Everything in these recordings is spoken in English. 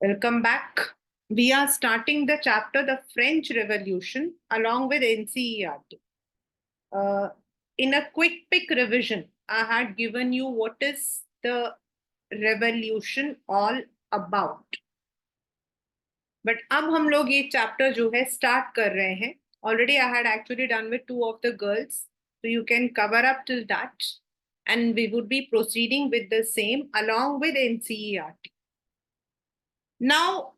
Welcome back. We are starting the chapter The French Revolution along with NCERT. In a quick pick revision, I had given you what is the revolution all about. But अब हम लोग ये chapter जो है start कर रहे हैं. Already I had actually done with two of the girls. So you can cover up till that. And we would be proceeding with the same along with NCERT. Now,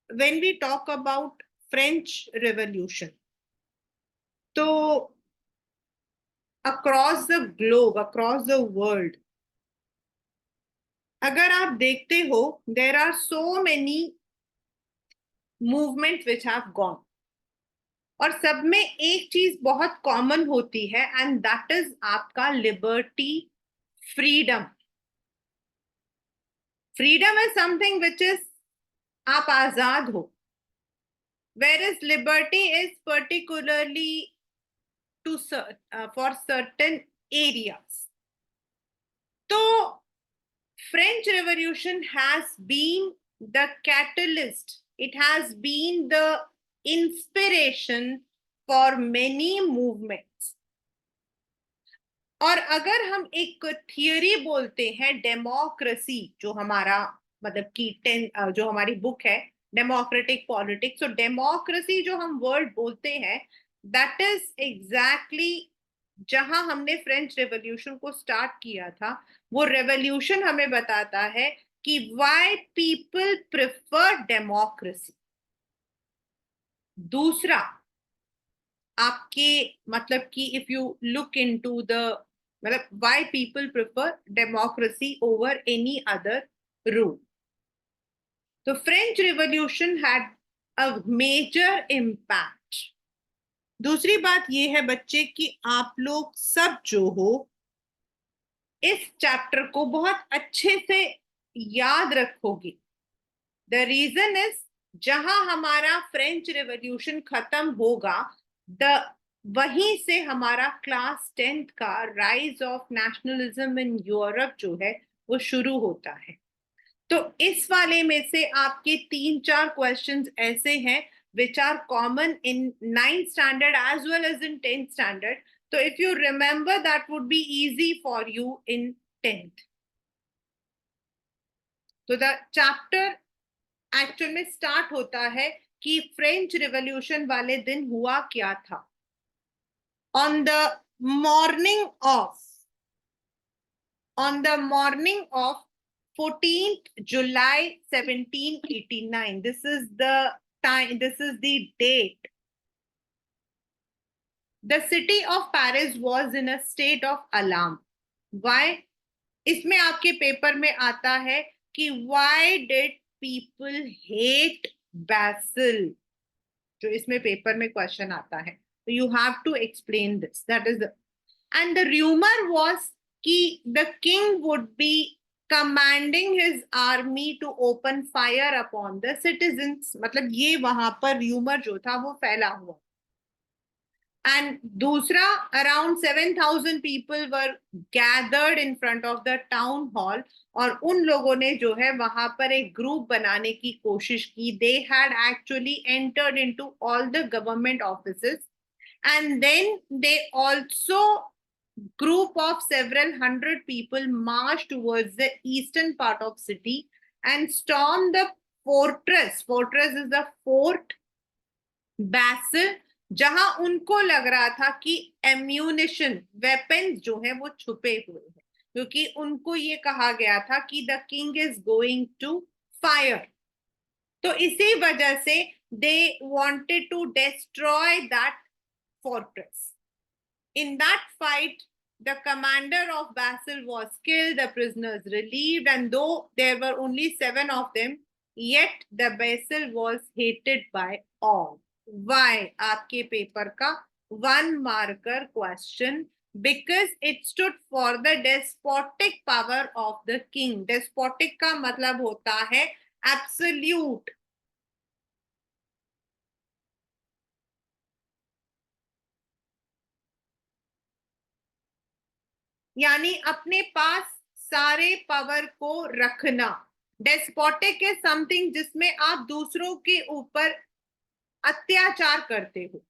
when we talk about French Revolution, so across the globe, across the world, अगर आप देखते हो, there are so many movements which have gone. और सब में एक चीज बहुत कॉमन होती है एंड दैट इज आपका liberty, freedom. Freedom is something which is आप आजाद हो, whereas liberty is particularly to for certain areas. So French Revolution has been the catalyst. It has been the inspiration for many movements. और अगर हम एक theory बोलते हैं democracy, जो हमारा मतलब कि जो हमारी बुक है डेमोक्रेटिक पॉलिटिक्स, तो डेमोक्रेसी जो हम वर्ड बोलते हैं दैट इज एग्जैक्टली जहां हमने फ्रेंच रेवोल्यूशन को स्टार्ट किया था. वो रेवोल्यूशन हमें बताता है कि व्हाई पीपल प्रेफर डेमोक्रेसी. दूसरा, आपके मतलब कि if you look into the मतलब why people prefer democracy over any other rule. तो French Revolution had a major impact. दूसरी बात ये है बच्चे कि आप लोग सब जो हो इस चैप्टर को बहुत अच्छे से याद रखोगे. द रीजन इज जहां हमारा फ्रेंच रेवोल्यूशन खत्म होगा, द वहीं से हमारा क्लास 10th का rise of nationalism in Europe जो है वो शुरू होता है. तो इस वाले में से आपके 3-4 क्वेश्चंस ऐसे हैं which are common in 9th standard as well as in 10th standard. So if you remember, that would be easy for you in 10th. तो the chapter एक्चुअल में स्टार्ट होता है कि फ्रेंच रिवॉल्यूशन वाले दिन हुआ क्या था. On the morning of 14th July 1789, this is the time, this is the date, the city of Paris was in a state of alarm. Why? इसमें आपके पेपर में आता है कि why did people hate Basil, जो इसमें paper में question आता है. तो you have to explain this. That is the end the rumour was कि the king would be commanding his army to open fire upon the citizens. मतलब ये वहां पर र्यूमर जो था वो फैला हुआ. एंड दूसरा, around 7,000 people were gathered in front of the town hall, और उन लोगों ने जो है वहां पर एक ग्रुप बनाने की कोशिश की. They had actually entered into all the government offices and then they also group of several hundred people marched towards the eastern part of city and stormed the fortress is the fort Basil, जहां उनको लग रहा था कि ammunition, weapons जो है वो छुपे हुए हैं, क्योंकि उनको ये कहा गया था कि the king is going to fire. तो इसी वजह से they wanted to destroy that fortress. In that fight, the commander of Basil was killed, the prisoners relieved, and though there were only 7 of them, yet the Basil was hated by all. Why? आपके paper का 1 marker question, because it stood for the despotic power of the king. Despotic का मतलब होता है absolute. यानी अपने पास सारे power को रखना. डेस्पोटिक इज समथिंग जिसमें आप दूसरों के ऊपर अत्याचार करते हो.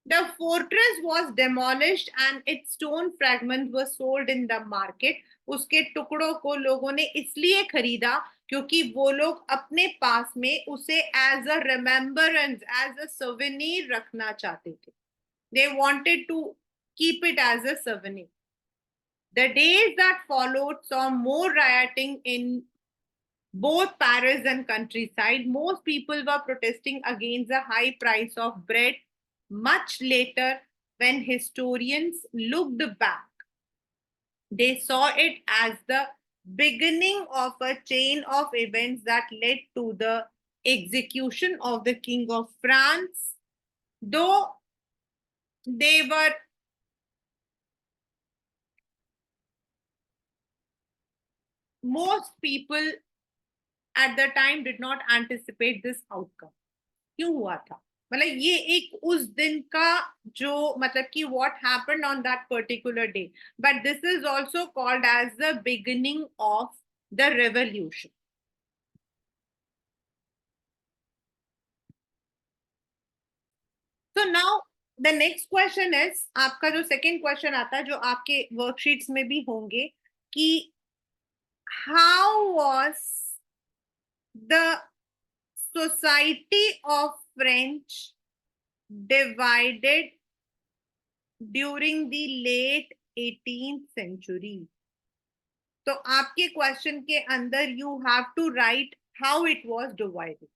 The fortress was demolished and its stone fragments were sold in the market. उसके टुकड़ों को लोगों ने इसलिए खरीदा क्योंकि वो लोग अपने पास में उसे as a remembrance, as a souvenir रखना चाहते थे. They wanted to keep it as a souvenir. The days that followed saw more rioting in both Paris and countryside. Most people were protesting against the high price of bread. Much later, when historians looked back, they saw it as the beginning of a chain of events that led to the execution of the King of France. Though they were most people at the time did not anticipate this outcome. क्यों हुआ था? मतलब ये एक उस दिन का जो मतलब कि what happened on that particular day, but this is also called as the beginning of the revolution. So now the next question is, आपका जो second question आता है जो आपके worksheets में भी होंगे कि how was the society of French divided during the late 18th century. तो आपके क्वेश्चन के अंदर you have to write how it was divided.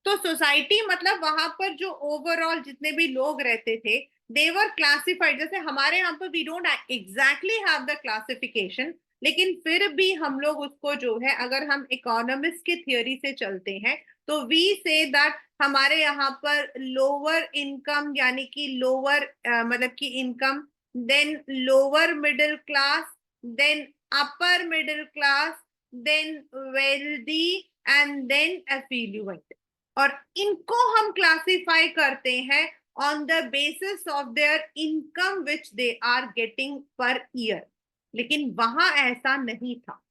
तो सोसाइटी मतलब वहां पर जो ओवरऑल जितने भी लोग रहते थे दे वर क्लासिफाइड. जैसे हमारे यहाँ पर we don't exactly have the classification, लेकिन फिर भी हम लोग उसको जो है अगर हम इकोनॉमिक्स की थियोरी से चलते हैं तो वी से दैट हमारे यहाँ पर लोअर इनकम यानी कि लोअर मतलब कि income, then lower middle class, then upper middle class, then wealthy and then affluent. और इनको हम क्लासिफाई करते हैं on the basis of their income which they are getting per year. लेकिन वहां ऐसा नहीं था.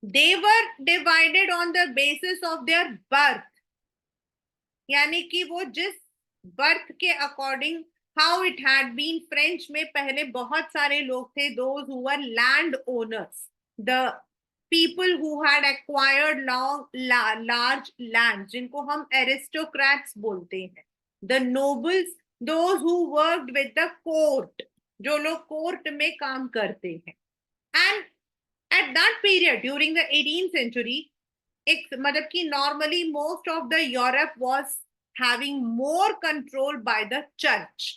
They were divided on the basis of their birth, यानी कि वो जिस बर्थ के according how it had been. French में पहले बहुत सारे लोग थे those who were land owners, the people who had acquired large lands, जिनको हम aristocrats बोलते हैं. The nobles, those who worked with the court, जो लोग कोर्ट में काम करते हैं. And at that period during the 18th century, एक मतलब कि normally most of the Europe was having more control by the church.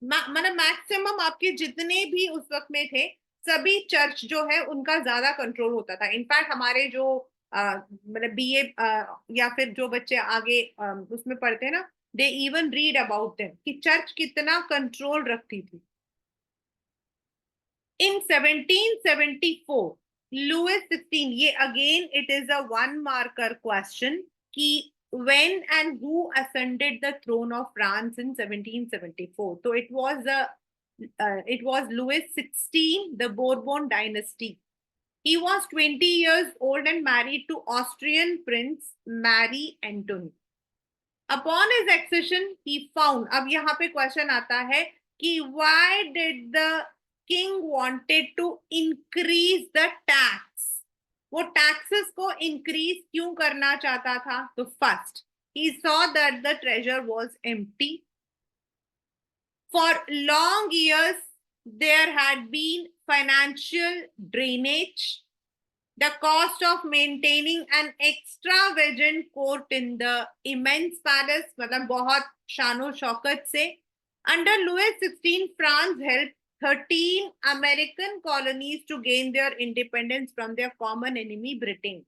मतलब मैक्सिमम आपके जितने भी उस वक्त में थे सभी चर्च जो है उनका ज्यादा कंट्रोल होता था. इनफैक्ट हमारे जो मतलब बीए या फिर जो बच्चे आगे उसमें पढ़ते हैं ना, they even read about them कि चर्च कितना कंट्रोल रखती थी. इन 1774 लुइस 16, ये again it is a one marker question कि when and who ascended the throne of France in 1774. So it was Louis XVI, the Bourbon dynasty. He was 20 years old and married to Austrian Prince Marie Antoinette. Upon his accession, he found, अब यहाँ पे question आता है कि why did the king wanted to increase the tax? वो taxes को increase क्यों करना चाहता था? तो first he saw that the treasure was empty. For long years there had been financial drainage. The cost of maintaining an extravagant court in the immense palace, मतलब बहुत शानो शौकत से. Under Louis XVI, France helped 13 American colonies to gain their independence from their common enemy Britain.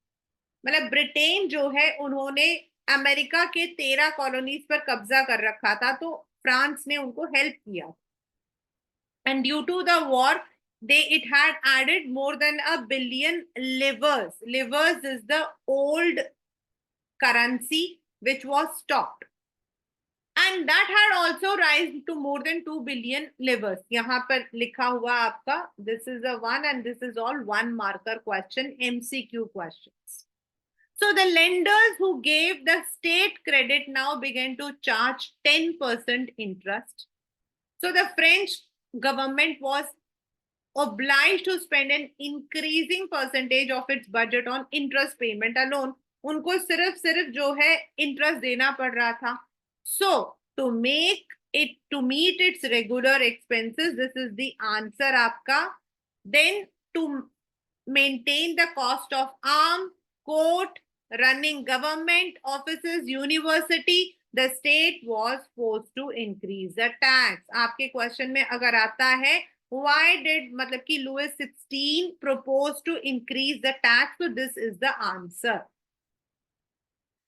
मतलब Britain जो है उन्होंने America के 13 colonies पर कब्जा कर रखा था, तो फ्रांस ने उनको हेल्प किया. And due to the war it had added more than 1 billion livres. Livres is the old currency which was stopped. and that had also risen to more than 2 billion livers. यहाँ पर लिखा हुआ आपका, this is a one and this is all one marker question, MCQ questions. So the lenders who gave the state credit now began to charge 10% interest. So the French government was obliged to spend an increasing percentage of its budget on interest payment alone. उनको सिर्फ जो है interest देना पड़ रहा था. So to meet its regular expenses, this is the answer आपका. Then to maintain the cost of arm, court, running government offices, university, the state was forced to increase the tax. आपके question में अगर आता है why did मतलब कि Louis XVI proposed to increase the tax, so this is the answer.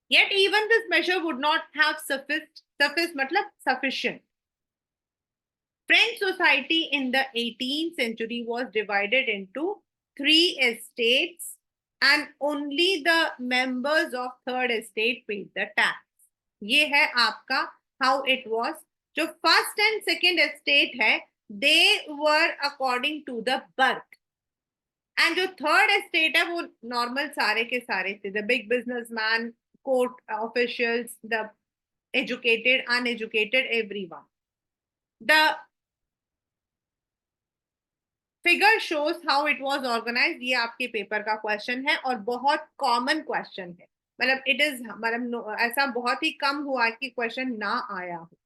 Yet even this measure would not have sufficed मतलब sufficient. French society in the 18th century was divided into 3 estates and only the members of third estate paid the tax. ये है आपका how it was. जो first and second estate है, they were according to the birth. And जो third estate है वो normal सारे के सारे थे, the big businessman, court officials, the educated, uneducated, everyone. The figure shows how it was organized. ये आपके पेपर का क्वेश्चन है और बहुत कॉमन क्वेश्चन है, मतलब इट इज मतलब ऐसा बहुत ही कम हुआ कि क्वेश्चन ना आया हो.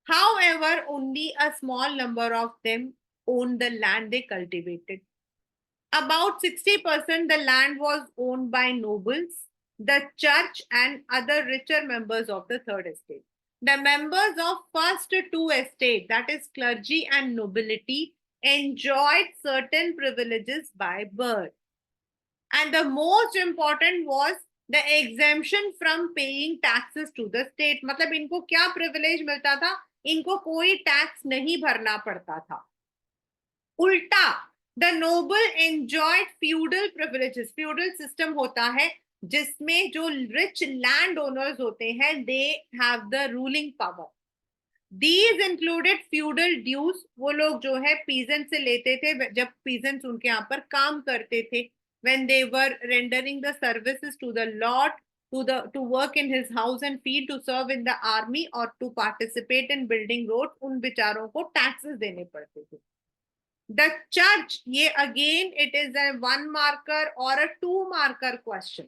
However, only a small number of them owned the land they cultivated. About 60% the land was owned by nobles, the church, and other richer members of the third estate. The members of first 2 estates, that is clergy and nobility, enjoyed certain privileges by birth. And the most important was the exemption from paying taxes to the state. मतलब इनको क्या privilege मिलता था? इनको कोई tax नहीं भरना पड़ता था. उल्टा the noble enjoyed feudal privileges. feudal system होता है जिसमें जो rich land owners होते हैं, they have the ruling power. These included feudal dues. वो लोग जो है peasants से लेते थे जब peasants उनके यहाँ पर काम करते थे, when they were rendering the services to the lord, to work in his house and field, to serve in the army or to participate in building roads, उन बेचारों को taxes देने पड़ते थे. The church, ये again it is a 1 marker or a 2 marker question.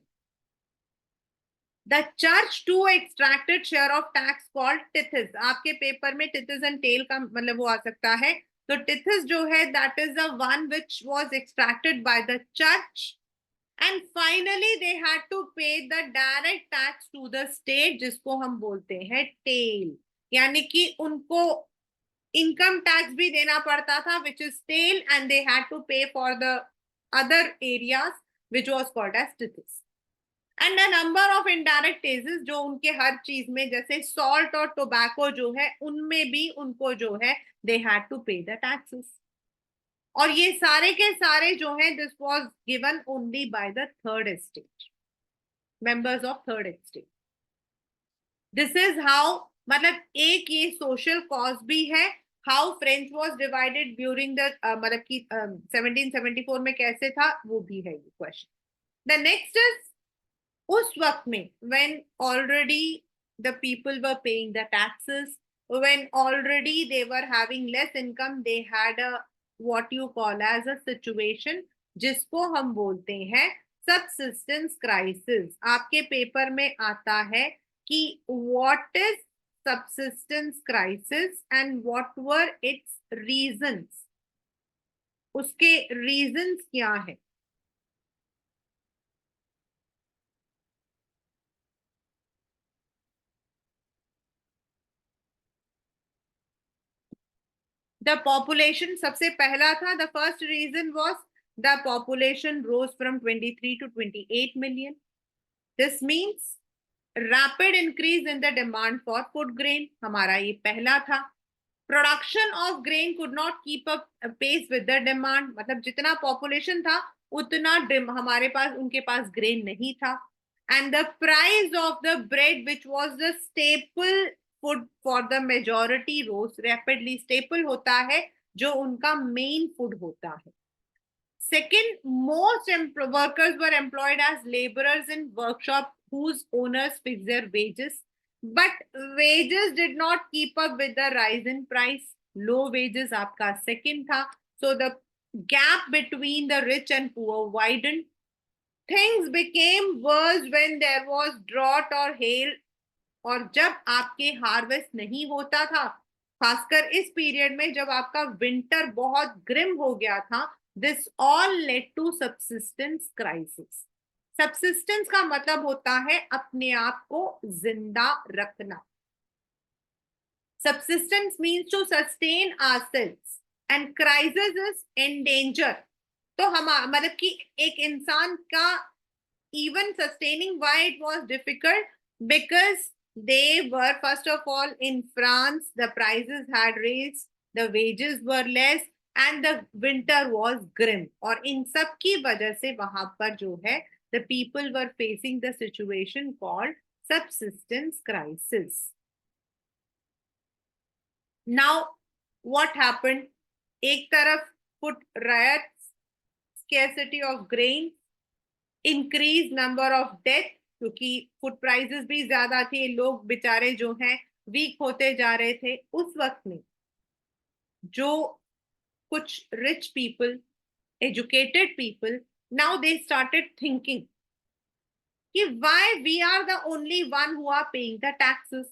The church too extracted share of tax called tithes. आपके paper में tithes and tail का मतलब वो आ सकता है. तो tithes जो है that is the one which was extracted by the church. And finally they had to pay the direct tax to the state, जिसको हम बोलते हैं tail. यानी कि उनको income tax भी देना पड़ता था, which is tail, and they had to pay for the other areas, which was called as tithes. And a number of indirect taxes जो उनके हर चीज में, जैसे salt और tobacco जो है, उनमें भी उनको जो है they had to pay the taxes. और ये सारे के सारे जो हैं, this was given only by the third estate, members of third estate. This is how, मतलब एक ये social cause भी है, how French was divided during the मतलब कि 1774 में कैसे था, वो भी है ये question. The next is उस वक्त में when already the people were paying the taxes, when already they were having less income, they had a what you call as a situation जिसको हम बोलते हैं subsistence crisis. आपके पेपर में आता है कि what is subsistence crisis and what were its reasons. उसके reasons क्या है? The population सबसे पहला था, the first reason was the population rose from 23 to 28 million. This means rapid increase in the demand for food grain. हमारा ये पहला था. Production of grain could not keep up pace with the demand. मतलब जितना population था उतना हमारे पास उनके पास grain नहीं था. And the price of the bread, which was the staple food for the majority rose rapidly. Staple होता है जो उनका main food होता है. Second, most workers were employed as laborers in workshops whose owners fixed their wages. But wages did not keep up with the rise in price. Low wages आपका second था. So the gap between the rich and poor widened. Things became worse when there was drought or hail. और जब आपके harvest नहीं होता था, खासकर इस पीरियड में जब आपका विंटर बहुत ग्रिम हो गया था, this all led to subsistence crisis. Subsistence का मतलब होता है अपने आप को जिंदा रखना. Subsistence means to sustain ourselves and crisis is endanger. तो हम मतलब कि एक इंसान का even sustaining, why it was difficult, because they were, first of all, in France the prices had raised, the wages were less and the winter was grim. और इन सब की वजह से वहां पर जो है the people were facing the situation called subsistence crisis. Now what happened? एक तरफ food riots, scarcity of grain, increase number of death, क्योंकि फूड प्राइसेस भी ज्यादा थे, लोग बेचारे जो हैं वीक होते जा रहे थे. उस वक्त में जो कुछ rich people, educated people, now they started thinking कि why we are the only one who are paying the taxes.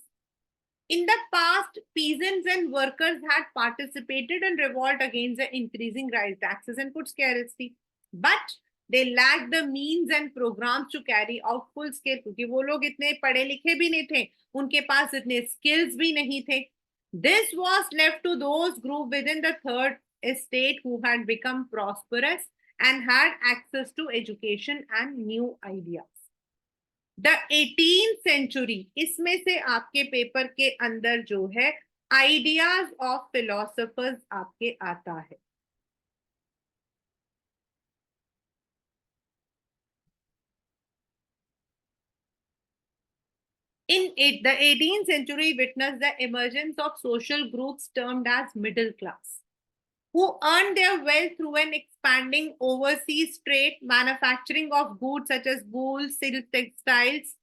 In the past, peasants and workers had participated in revolt against the increasing rise taxes and food scarcity, but they lacked the means and programs to carry out full scale. क्योंकि वो लोग इतने पढ़े लिखे भी नहीं थे, उनके पास इतने skills भी नहीं थे. This was left to those group within the third estate who had become prosperous and had access to education and new ideas. The 18th century, इसमें से आपके पेपर के अंदर जो है आइडियाज ऑफ फिलोसफर्स आपके आता है. In the 18th century witnessed the emergence of social groups termed as middle class, who earned their wealth through an expanding overseas trade, manufacturing of goods such as wool, silk, textiles,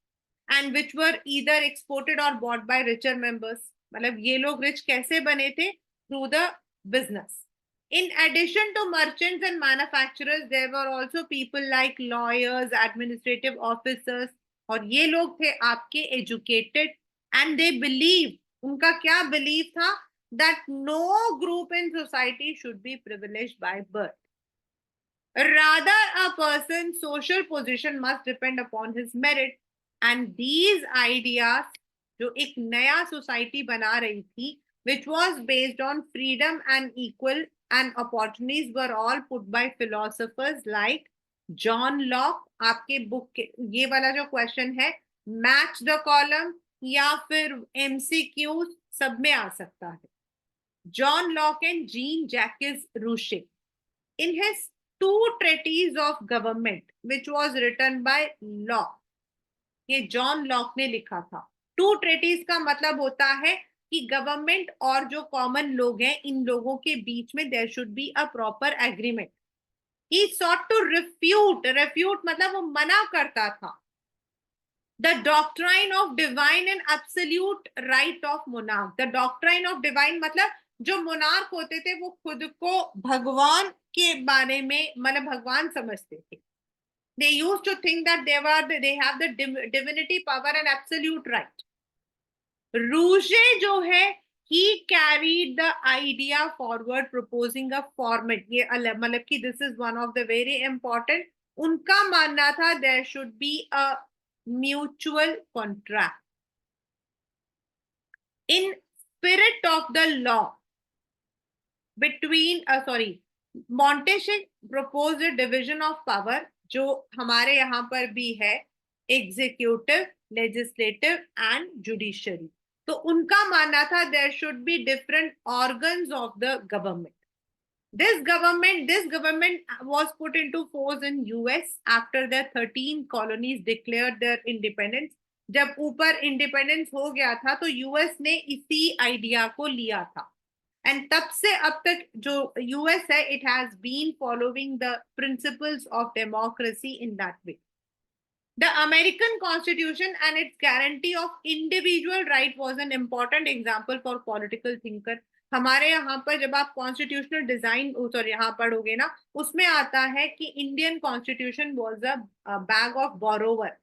and which were either exported or bought by richer members. मतलब ये लोग rich कैसे बने थे? Through the business. In addition to merchants and manufacturers, there were also people like lawyers, administrative officers, और ये लोग थे आपके educated, and they believe, उनका क्या belief था? That no group in society should be privileged by birth. Rather, a person's social position must depend upon his merit. And these ideas, जो एक नया सोसाइटी बना रही थी, which was based on freedom and equal and opportunities, were all put by philosophers like John Locke. आपके book के ये वाला जो क्वेश्चन है, मैच द कॉलम या फिर MCQ सब में आ सकता है. John Locke and Jean Jacques Rousseau, in his two treatises of government, which was written by Locke, ये जॉन लॉक ने लिखा था. टू ट्रेटीज का मतलब होता है कि गवर्नमेंट और जो कॉमन लोग हैं, इन लोगों के बीच में there should be a proper agreement. He sought to refute, refute मतलब वो मना करता था, the doctrine of divine and absolute right of monarch. The doctrine of divine मतलब जो मोनार्क होते थे वो खुद को भगवान के बारे में मतलब भगवान समझते थे. They used to think that they have the divinity power and absolute right. Rousseau जो है, he carried the idea forward, proposing a format. ये मतलब कि this is one of the very important. उनका मानना था there should be a mutual contract. In spirit of the law between Montesquieu proposed a division of power, जो हमारे यहाँ पर भी है, एग्जीक्यूटिव, लेजिस्लेटिव एंड जुडिशरी. तो उनका मानना था there should be different organs of the government. This government was put into force in US after the 13 colonies declared their independence. जब ऊपर इंडिपेंडेंस हो गया था तो यूएस ने इसी आइडिया को लिया था, एंड तब से अब तक जो यूएस है, it has been following the principles of democracy in that way. The American Constitution and its guarantee of individual right was an important example for political thinker. हमारे यहाँ पर जब आप कॉन्स्टिट्यूशनल डिजाइन सॉरी यहाँ पढ़ोगे ना, उसमें आता है कि Indian constitution was a bag of borrower.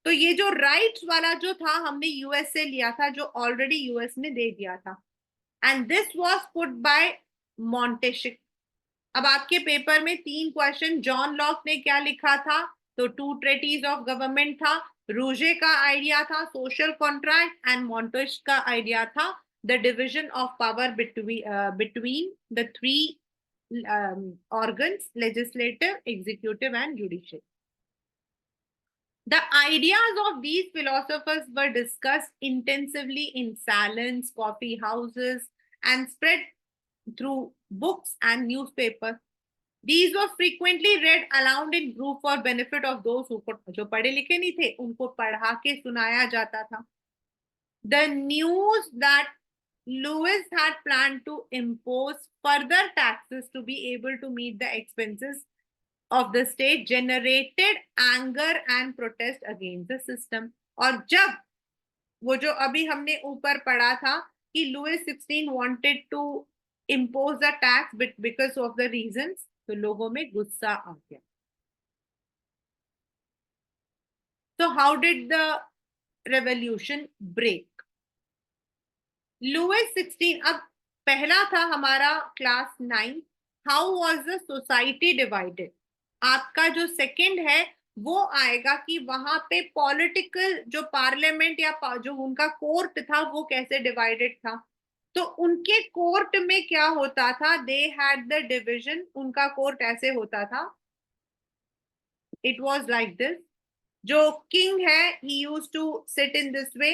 तो ये जो राइट्स वाला जो था हमने यूएस से लिया था, जो ऑलरेडी यूएस ने दे दिया था, and this was put buy Montesquieu. अब आपके पेपर में 3 क्वेश्चन, जॉन लॉक ने क्या लिखा था, तो टू ट्रेटीज ऑफ गवर्नमेंट था, रूजे का आइडिया था सोशल कॉन्ट्रैक्ट, एंड मॉन्टेस्क्यू का आइडिया था the division of power between the three organs, legislative, executive and judicial. The ideas of these philosophers were discussed intensively in salons, coffee houses, and spread through books and newspapers. These were frequently read aloud in group for benefit of those who जो पढ़े लिखे नहीं थे उनको पढ़ा के सुनाया जाता था. The news that Lewis had planned to impose further taxes to be able to meet the expenses of the state generated anger and protest against the system. और जब वो जो अभी हमने ऊपर पढ़ा था कि Louis 16 wanted to impose the tax because of the reasons, तो लोगों में गुस्सा आ गया. So how did the revolution break? Louis 16, अब पहला था हमारा class 9, how was the society divided. आपका जो सेकंड है वो आएगा कि वहां पे पॉलिटिकल जो पार्लियामेंट या जो उनका कोर्ट था वो कैसे डिवाइडेड था. तो उनके कोर्ट में क्या होता था, दे हैड द डिविजन. उनका कोर्ट ऐसे होता था, इट वाज लाइक दिस. जो किंग है he used to sit in this way,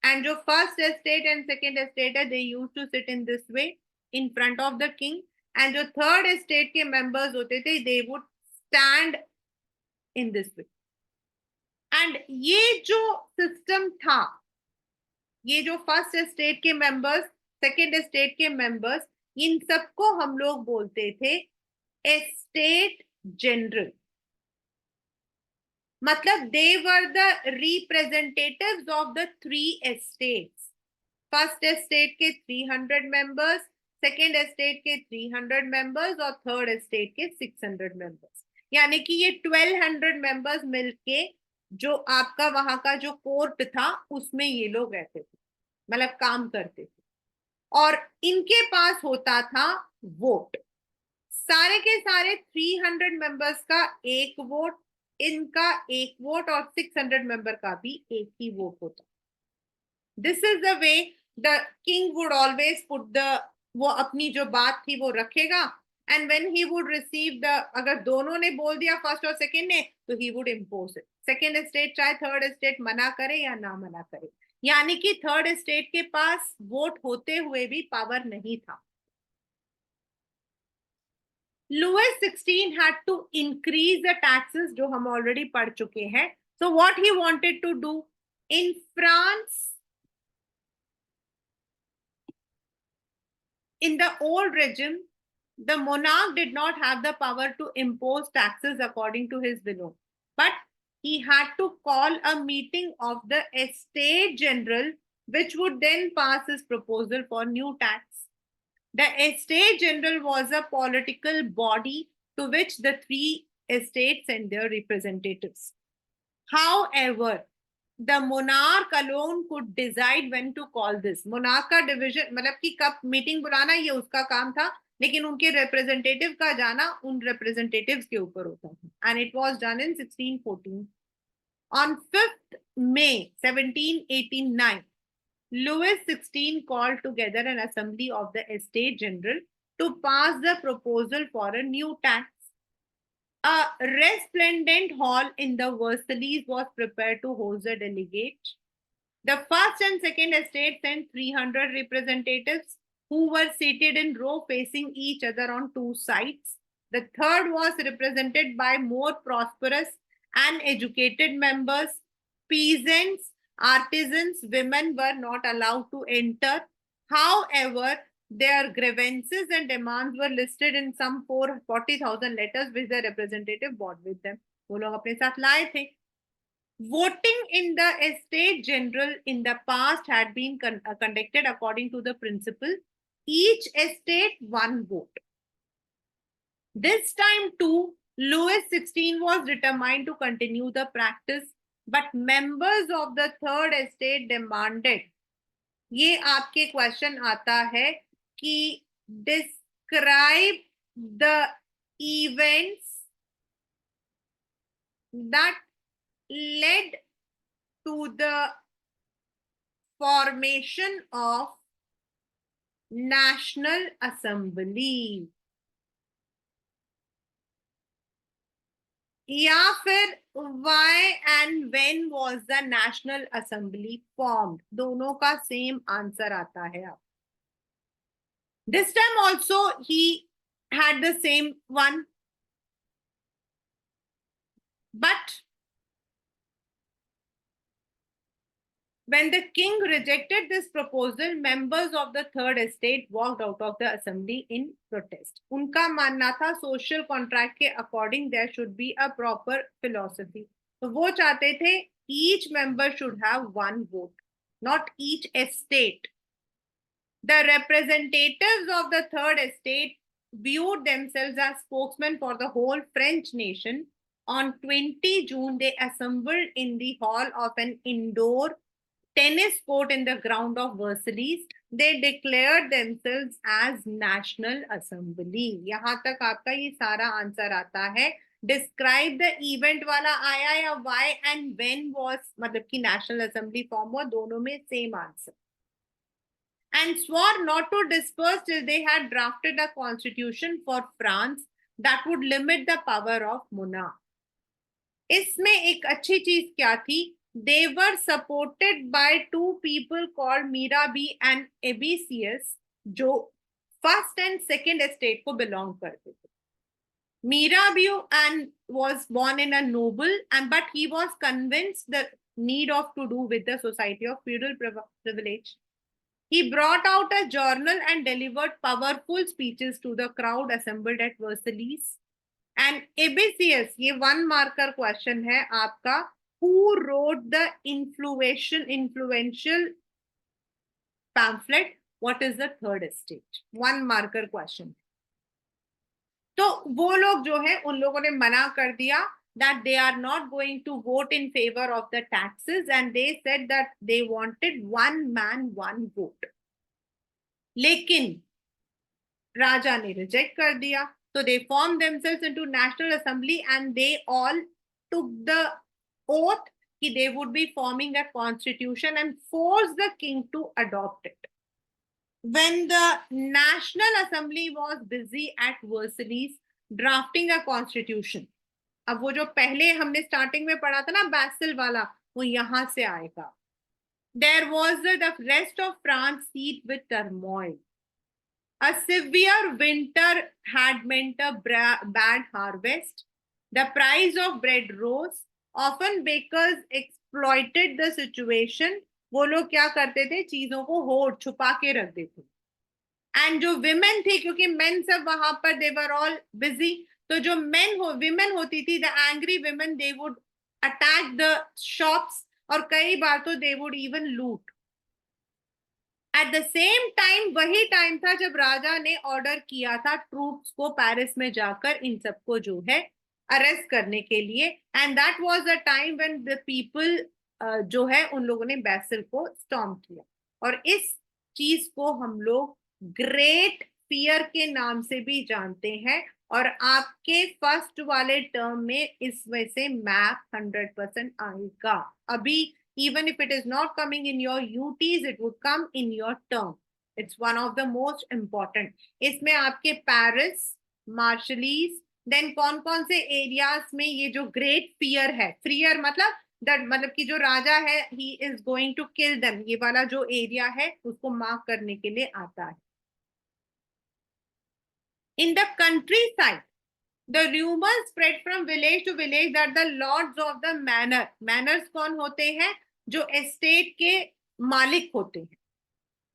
and जो first estate and second estate है they used to sit in this way in front of the king, and जो third estate के members होते थे they would stand in this way. And ये जो system था, ये जो फर्स्ट एस्टेट के मेंबर्स, सेकंड एस्टेट के मेंबर्स, इन सबको हम लोग बोलते थे एस्टेट जनरल. मतलब they were the representatives of the 3 estates. First estate के 300 मेंबर्स, सेकेंड एस्टेट के 300 मेंबर्स और थर्ड एस्टेट के 600 मेंबर्स. यानी कि ये 1200 मेंबर्स मिलके जो आपका वहां का जो कोर्ट था उसमें ये लोग रहते थे, मतलब काम करते थे. और इनके पास होता था वोट. सारे के सारे 300 मेंबर्स का एक वोट, इनका एक वोट, और 600 मेंबर का भी एक ही वोट होता. This is the way the king would always put the, वो अपनी जो बात थी वो रखेगा, and when he would receive the, अगर दोनों ने बोल दिया फर्स्ट और सेकंड ने, तो he would impose it. Second state चाहे थर्ड स्टेट मना करे या ना मना करे, यानी कि थर्ड स्टेट के पास वोट होते हुए भी पावर नहीं था. Louis 16 had to increase the taxes, जो हम ऑलरेडी पढ़ चुके हैं. So what he wanted to do in France, in the old regime, the monarch did not have the power to impose taxes according to his will, but he had to call a meeting of the Estate General, which would then pass his proposal for new tax. The Estate General was a political body to which the 3 estates sent their representatives. However, the monarch alone could decide when to call this. Monarch का division मतलब कि कब meeting बुलाना ये उसका काम था, लेकिन उनके representative का जाना उन representatives के ऊपर होता था. And it was done in 1614. On 5th May 1789, Louis 16 called together an assembly of the Estate General to pass the proposal for a new tax. A resplendent hall in the Versailles was prepared to host the delegates. The first and second estate sent 300 representatives who were seated in row facing each other on 2 sides. The third was represented by more prosperous and educated members, peasants, Artisans, women were not allowed to enter. However, their grievances and demands were listed in some 40,000 letters which their representative brought with them. वो लोग अपने साथ लाए थे. Voting in the Estate General in the past had been conducted according to the principle each estate one vote. This time too, Louis XVI was determined to continue the practice, but members of the Third Estate demanded. ये आपके question आता है कि describe the events that led to the formation of National Assembly. या फिर why and when was the National Assembly formed? दोनों का same answer आता है आप. This time also he had the same one, but when the king rejected this proposal, members of the Third Estate walked out of the assembly in protest. उनका मानना था social contract के according there should be a proper philosophy. तो वो चाहते थे each member should have one vote, not each estate. The representatives of the Third Estate viewed themselves as spokesmen for the whole French nation. On 20 June, they assembled in the hall of an indoor tennis court in the ground of Versailles. They declared themselves as National Assembly. यहाँ तक आपका ये सारा answer आता है. Describe the event वाला आया या why and when was मतलब कि National Assembly form हुआ, दोनों में same answer. And swore not to disperse till they had drafted a constitution for France that would limit the power of monarch. इसमें एक अच्छी चीज क्या थी? They were supported by two people called Mirabeau and Ebesius, जो first and second estate को belong करते थे. Mirabeau and was born in a noble, and but he was convinced the need of to do with the society of feudal privilege. He brought out a journal and delivered powerful speeches to the crowd assembled at Versailles. And Ebesius, ये one marker question है आपका, who wrote the influential pamphlet, what is the third estate? One marker question. तो वो लोग जो है उन लोगों ने मना कर दिया that they are not going to vote in favor of the taxes, and they said that they wanted one man one vote. लेकिन राजा ने रिजेक्ट कर दिया. So they formed themselves into National Assembly and they all took the oath that they would be forming a constitution and forced the king to adopt it. When the National Assembly was busy at Versailles drafting a constitution, अब वो जो पहले हमने starting में पढ़ा था ना बैसिल वाला, वो यहां से आएगा. There was the rest of France seized with turmoil. A severe winter had meant a bad harvest. The price of bread rose. Often bakers exploited the situation. वो लोग क्या करते थे? चीजों को होड़ छुपा के रख देते. And जो women थे, क्योंकि men सब वहां पर they were all busy, तो जो women होती थी, the angry women, they would attack the shops और कई बार तो they would even loot. At the same time, वही टाइम था जब राजा ने ऑर्डर किया था ट्रूप्स को पेरिस में जाकर इन सबको जो है अरेस्ट करने के लिए. And that was the time when the people जो है उन लोगों ने बैसिल को स्टॉर्म किया. और इस चीज को हम लोग ग्रेट फियर के नाम से भी जानते हैं. और आपके फर्स्ट वाले टर्म में इस वजह से मैप 100% आएगा. अभी even if it is not coming in your UTs, it would come in your term. It's one of the most important. इसमें आपके पेरिस, मार्शलीज, देन कौन कौन से एरियाज में ये जो ग्रेट फियर है, फियर मतलब कि जो राजा है he is going to kill them, ये वाला जो एरिया है उसको मार्क करने के लिए आता है. In the countryside, the rumors spread from village to village that the lords of the manors कौन होते हैं? जो एस्टेट के मालिक होते हैं,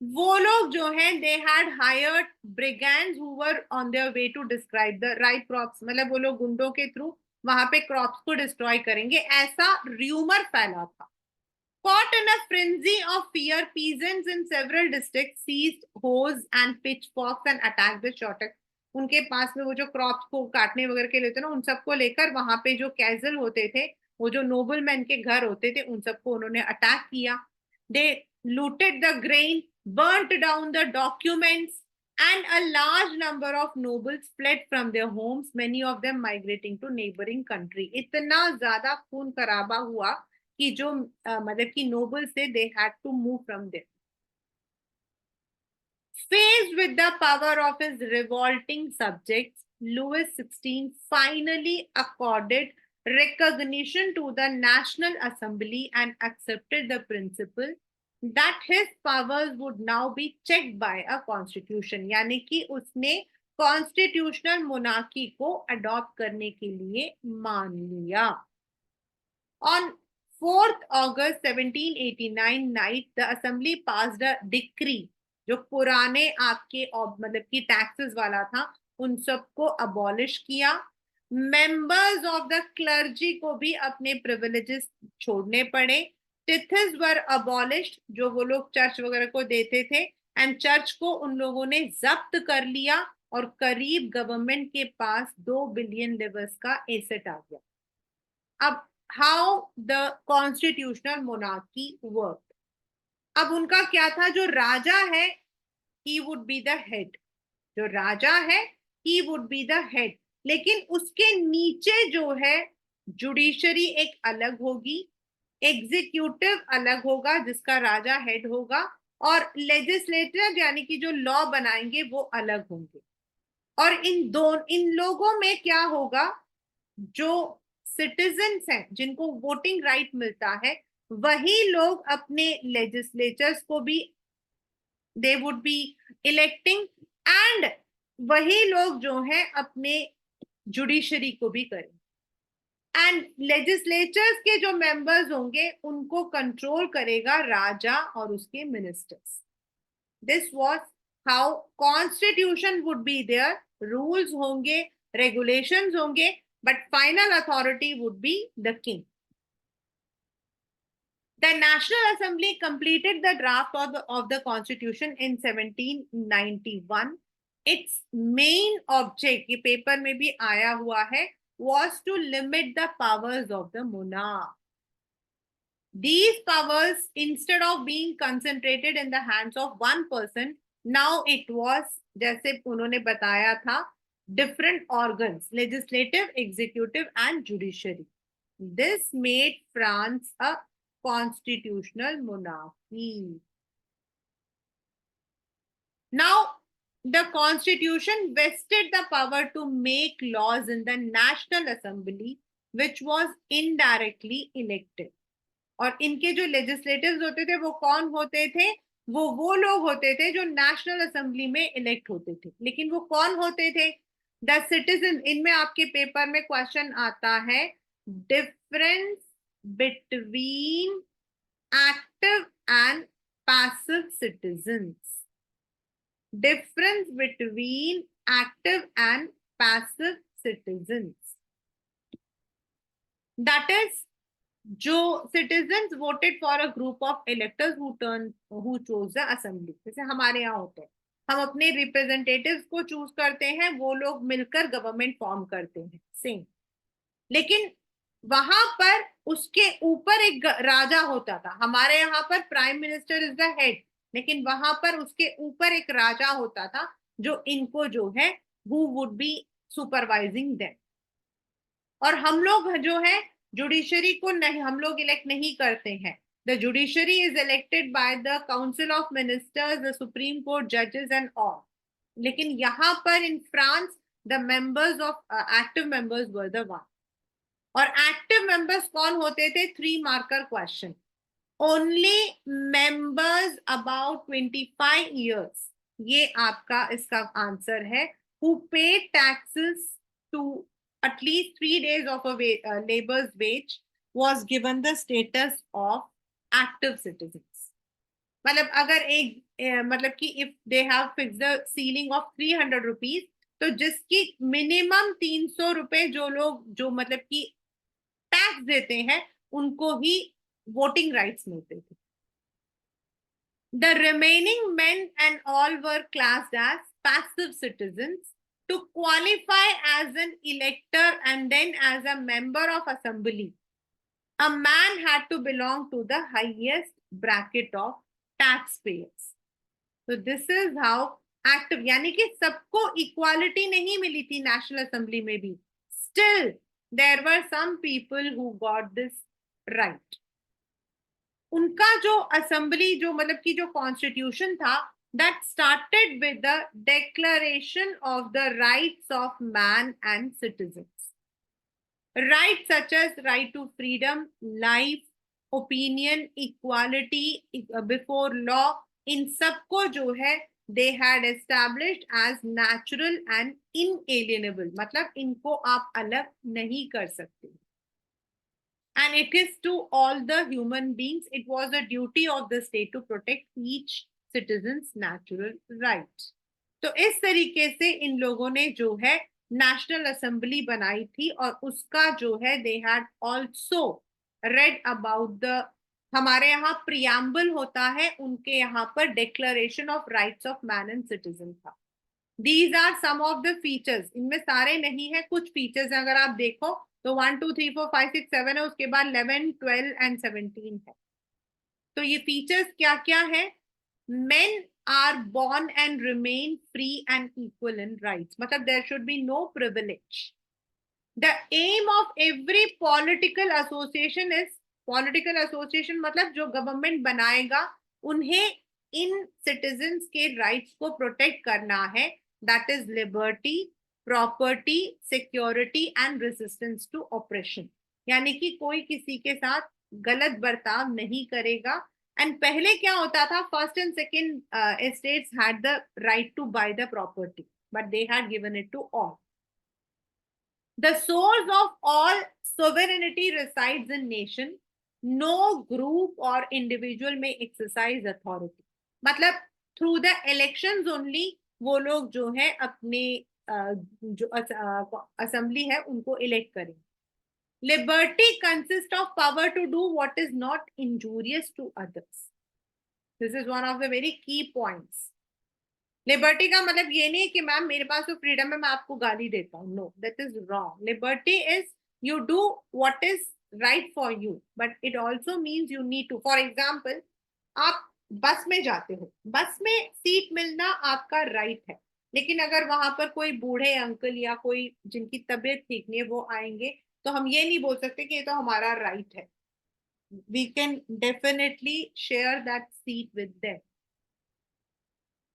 वो लोग जो हैं they had hired brigands who were on their way to describe the right crops, मतलब वो लोग गुंडों के थ्रू वहां पे क्रॉप्स को डिस्ट्रॉय करेंगे, ऐसा र्यूमर फैला था। Caught in a frenzy of fear, peasants in several districts seized hoes and pitchforks and attacked the shortest. उनके पास में वो जो क्रॉप्स को काटने वगैरह के लेते ना, उन सबको लेकर वहां पे जो कैजल होते थे, वो जो नोबल मैन के घर होते थे, उन सबको उन्होंने अटैक किया। They looted the grain, burnt down the documents, and a large number of nobles fled from their homes, many of them migrating to neighboring country. इतना ज्यादा खून खराबा हुआ कि जो मतलब कि नोबल्स थे, they had to move from there. Faced with the power of his revolting subjects, Louis XVI finally accorded recognition to the National Assembly and accepted the principle that his powers would now be checked by a constitution. यानी कि उसने constitutional monarchy को adopt करने के लिए मान लिया। On 4th August 1789 night, the assembly passed a decree जो पुराने आपके मतलब कि टैक्सेस वाला था, उन सबको अबॉलिश किया। मेंबर्स ऑफ द क्लर्जी को भी अपने प्रिविलेजेस छोड़ने पड़े। टिथेस वर अबॉलिश्ड, जो वो लोग चर्च वगैरह को देते थे, एंड चर्च को उन लोगों ने जब्त कर लिया और करीब गवर्नमेंट के पास 2 बिलियन लिवर्स का एसेट आ गया। अब how the constitutional monarchy work, अब उनका क्या था, जो राजा है he would be the head, जो राजा है he would be the head, लेकिन उसके नीचे जो है जुडिशरी एक अलग होगी, एग्जीक्यूटिव अलग होगा जिसका राजा हेड होगा, और लेजिस्लेटर यानी कि जो लॉ बनाएंगे वो अलग होंगे। और इन लोगों में क्या होगा, जो सिटीजन्स हैं जिनको वोटिंग राइट मिलता है, वही लोग अपने लेजिस्लेचर्स को भी they would be electing, and वही लोग जो हैं अपने जुडिशरी को भी करें, एंड लेजिस्लेचर्स के जो मेंबर्स होंगे उनको कंट्रोल करेगा राजा और उसके ministers. This was how constitution would be there, rules होंगे, रेगुलेशंस होंगे, but final authority would be the king. The National Assembly completed the draft of the Constitution in 1791. Its main object, ये paper में भी आया हुआ है, was to limit the powers of the monarch. These powers, instead of being concentrated in the hands of one person, now it was, जैसे उन्होंने बताया था, different organs, legislative, executive, and judiciary. This made France a constitutional monarchy. Now, the constitution vested the power to make laws in the National Assembly, which was indirectly elected. और इनके जो लेजिस्लेटिव्स होते थे वो कौन होते थे, वो लोग होते थे जो नेशनल असेंबली में इलेक्ट होते थे। लेकिन वो कौन होते थे, द सिटीजन। इनमें आपके पेपर में क्वेश्चन आता है, difference between active and passive citizens, difference between active and passive citizens, that is जो citizens voted for a group of electors who chose the assembly. जैसे हमारे यहाँ होते हैं, हम अपने रिप्रेजेंटेटिव्स को चूज करते हैं, वो लोग मिलकर गवर्नमेंट फॉर्म करते हैं, सेम। लेकिन वहां पर उसके ऊपर एक राजा होता था, हमारे यहाँ पर prime minister is the head, लेकिन वहां पर उसके ऊपर एक राजा होता था जो इनको जो है who would be supervising them. और हम लोग जो है जुडिशरी को नहीं, हम लोग इलेक्ट नहीं करते हैं। The judiciary is elected by the council of ministers, the supreme court जजेस एंड ऑल। लेकिन यहाँ पर in France the members of active members were the one. और एक्टिव मेंबर्स कौन होते थे, 3 marker question, only members about 25 years, ये आपका इसका आंसर है, who pay taxes to at least 3 days of a labor's wage was given the status of active citizens. मतलब अगर मतलब कि if they have fix the ceiling of 300 rupees, तो जिसकी मिनिमम 300 रुपए जो लोग जो मतलब कि टैक्स देते हैं उनको ही वोटिंग राइट्स मिलते थे। The remaining men and all were classed as passive citizens. To qualify as an elector and then as a member of assembly, a man had to belong to the highest bracket of taxpayers. So this is how active, यानी कि सबको equality नहीं मिली थी national assembly में भी, still there were some people who got this right. उनका जो assembly जो मतलब कि जो कॉन्स्टिट्यूशन था, that started with the declaration of the rights of man and citizens. Rights such as right to freedom, life, opinion, equality before law, इन सबको जो है they had established as natural and inalienable, मतलब इनको आप अलग नहीं कर सकते. And it is to all the human beings, it was the duty of the state to protect each citizen's natural rights. तो इस तरीके से इन लोगों ने जो है नेशनल असेंबली बनाई थी, और उसका जो है they had also read about the, हमारे यहाँ प्रियम्बल होता है, उनके यहाँ पर declaration of rights of man and citizen था. These are some of the features, इनमें सारे नहीं है, कुछ फीचर्स हैं. अगर आप देखो तो 1 2 3 4 5 6 7 है, उसके बाद 11 12 एंड 17 है. तो ये फीचर्स क्या क्या है? Men are born and remain free and equal in rights, मतलब there should be no privilege. The aim of every political association is, political association मतलब जो गवर्नमेंट बनाएगा उन्हें इन सिटीजन्स के राइट्स को प्रोटेक्ट करना है. That is liberty, property, security and resistance to operation, यानी कि कोई किसी के साथ गलत बर्ताव नहीं करेगा. एंड पहले क्या होता था, first and second estates had the right to buy the property, but they had given it to all. The source of all sovereignty resides in nation. No group or individual may exercise authority. मतलब through the elections only वो लोग जो है अपने जो assembly है उनको elect करें. Liberty consists of power to do what is not injurious to others. This is one of the very key points. Liberty का मतलब ये नहीं कि मैम मेरे पास तो फ्रीडम है, मैं आपको गाली देता हूँ. No, that is wrong. Liberty is you do what is right for you, but it also means you need to. For example, आप बस में जाते हो, बस में सीट मिलना आपका राइट है, लेकिन अगर वहां पर कोई बूढ़े अंकल या कोई जिनकी तबीयत ठीक नहीं है वो आएंगे, तो हम ये नहीं बोल सकते कि ये तो हमारा राइट है. We can definitely share that seat with them.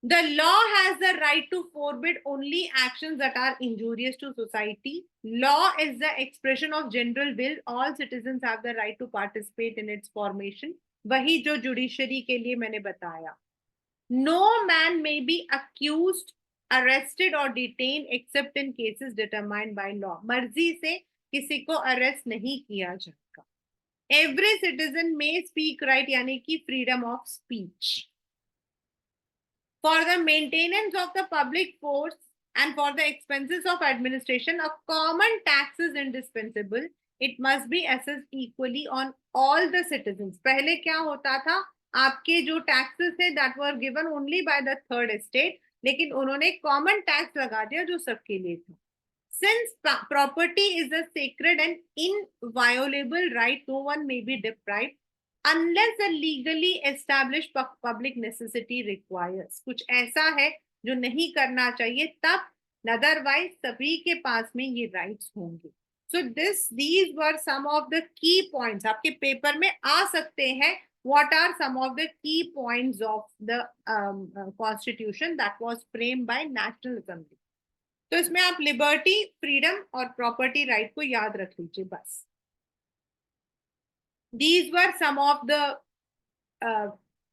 The law has the right to forbid only actions that are injurious to society. Law is the expression of general will. All citizens have the right to participate in its formation. वही जो judiciary के लिए मैंने बताया. No man may be accused, arrested or detained except in cases determined by law. मर्जी से किसी को अरेस्ट नहीं किया जाएगा. Every citizen may speak right, यानी कि freedom of speech. For the maintenance of the public force and for the expenses of administration, a common tax is indispensable. It must be assessed equally on all the citizens. पहले क्या होता था, आपके जो taxes थे that were given only by the third estate, लेकिन उन्होंने common tax लगा दिया जो सबके लिए था. Since property is a sacred and inviolable right, no one may be deprived unless a legally established public necessity requires. कुछ ऐसा है जो नहीं करना चाहिए तब, अदरवाइज सभी के पास में ये राइट्स होंगे. So these were some of the key points. आपके पेपर में आ सकते हैं. What are some of the key points of the constitution that was framed by National Assembly? तो इसमें आप लिबर्टी, फ्रीडम और प्रॉपर्टी राइट को याद रख लीजिए बस. These were some of the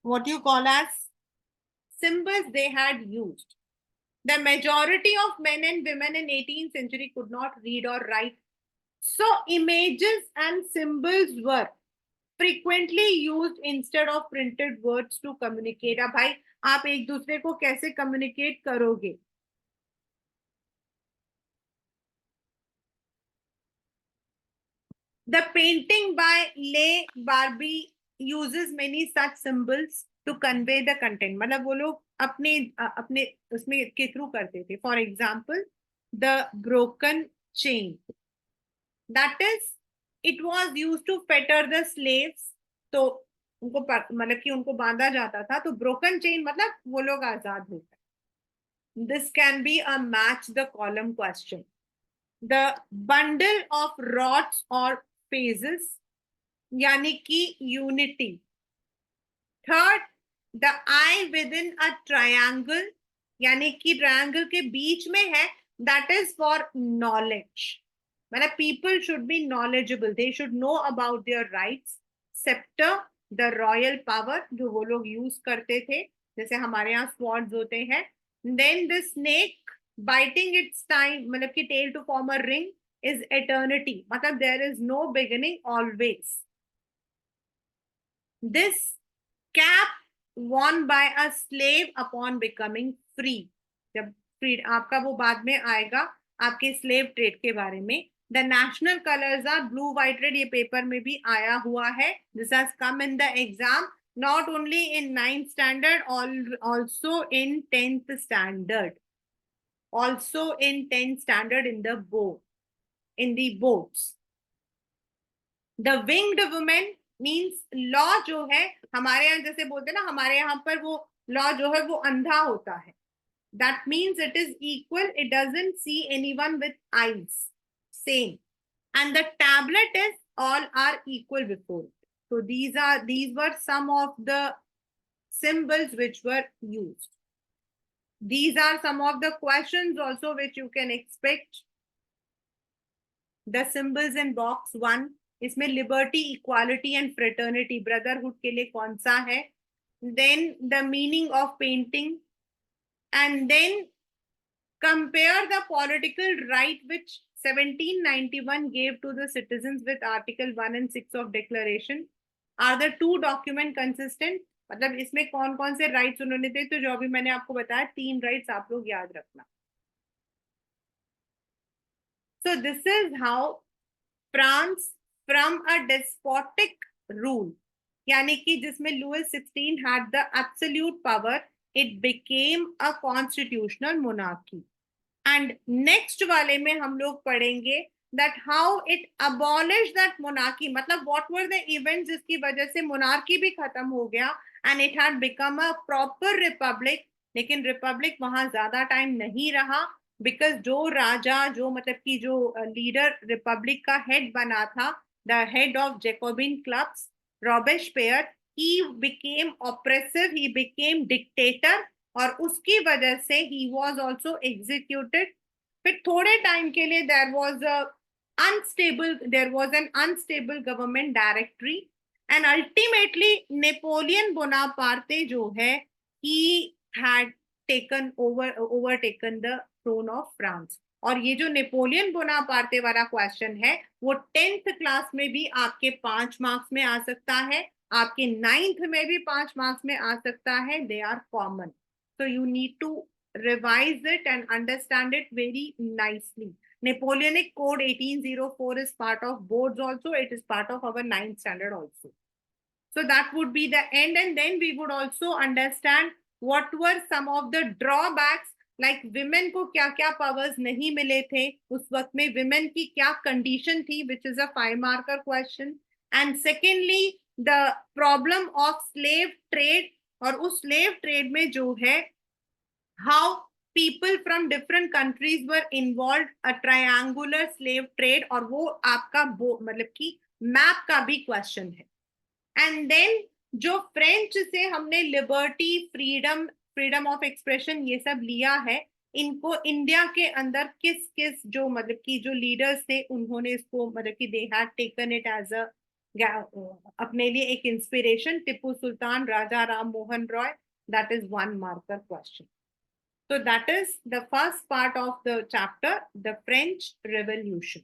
what you call as symbols they had used. The majority of men and women in 18th century could not read or write. So images and symbols were frequently used instead of printed words to communicate. अब भाई आप एक दूसरे को कैसे communicate करोगे? The painting by Le Barbie uses many such symbols to convey the content. मतलब वो लोग अपने अपने उसमें के थ्रू करते थे. For example, the broken chain. That is, it was used to fetter the slaves. तो उनको मतलब कि उनको बांधा जाता था. तो broken chain मतलब वो लोग आजाद हो गए. This can be a match the column question. The bundle of rods or phases यानी कि unity. Third, the I with in a triangle यानी कि ट्रायंगल के बीच में है, दैट इज फॉर नॉलेज. मतलब people should be knowledgeable, they should know about their rights. Sceptre, the royal power जो वो लोग यूज करते थे, जैसे हमारे यहाँ स्वॉर्ड्स होते हैं. Then the snake biting its time मतलब कि tail to form a ring is eternity, मतलब there is no beginning always. This cap worn by a slave upon becoming free. जब फ्री आपका वो बाद में आएगा आपके स्लेव ट्रेड के बारे में. The national colours are blue white red. ये पेपर में भी आया हुआ है. This has come in the exam not only in 9th standard, also in 10th standard, also in 10th standard in the board, in the boards. The winged woman means law जो है हमारे यहाँ जैसे बोलते हैं ना, हमारे यहाँ पर वो लॉ जो है वो अंधा होता है. That means it is equal, it doesn't see anyone with eyes. Same. And the tablet is all are equal before. so these were some of the symbols which were used. These are some of the questions also which you can expect. The symbols in box 1, इसमें liberty, equality and fraternity, brotherhood के लिए कौन सा है. Then the meaning of painting, and then compare the political right which 1791 gave to the citizens with article 1 and 6 of declaration. Are the two document consistent? मतलब इसमें कौन कौन से राइट्स उन्होंने थे. तो जो अभी मैंने आपको बताया 3 राइट्स आप लोग याद रखना. So this is how France from a despotic rule, यानी कि जिसमें Louis 16 had the absolute power, it became a constitutional monarchy. And next वाले में हम लोग पढ़ेंगे that how it abolished that monarchy, मतलब what were the events जिसकी वजह से monarchy भी खत्म हो गया and it had become a proper republic. लेकिन रिपब्लिक वहां ज्यादा टाइम नहीं रहा, बिकॉज जो राजा जो मतलब कि जो लीडर रिपब्लिक का हेड बना था, the head of Jacobian clubs, Robespierre, he became oppressive, he became dictator, और उसकी वजह से ही वाज आल्सो एग्जीक्यूटेड. फिर थोड़े टाइम के लिए there was an unstable government directory, and ultimately Napoleon Bonaparte जो है, he had overtaken the throne of France. और ये जो नेपोलियन बोनापार्टे वाला क्वेश्चन है वो 10th क्लास में भी आपके 5 मार्क्स में आ सकता है, आपके 9th में भी 5 मार्क्स में आ सकता है. They are common, so you need to revise it and understand it very nicely. Napoleonic Code 1804 is part of boards also, it is part of our 9th standard also. So that would be the end, and then we would also understand what were some of the drawbacks, like women को क्या क्या powers नहीं मिले थे उस वक्त में, women की क्या condition थी, which is a 5 marker question. And secondly, the problem of slave trade, और उस slave trade में जो है how people from different countries were involved, a triangular slave trade, और वो आपका मतलब कि मैप का भी क्वेश्चन है. एंड देन जो फ्रेंच से हमने लिबर्टी, फ्रीडम ऑफ एक्सप्रेशन ये सब लिया है, इनको इंडिया के अंदर किस किस जो मतलब कि जो लीडर्स थे उन्होंने इसको मतलब कि they had taken it as a अपने लिए एक inspiration. Tipu Sultan, Raja Ram Mohan Roy, that is 1 marker question. So that is the first part of the chapter, the French Revolution.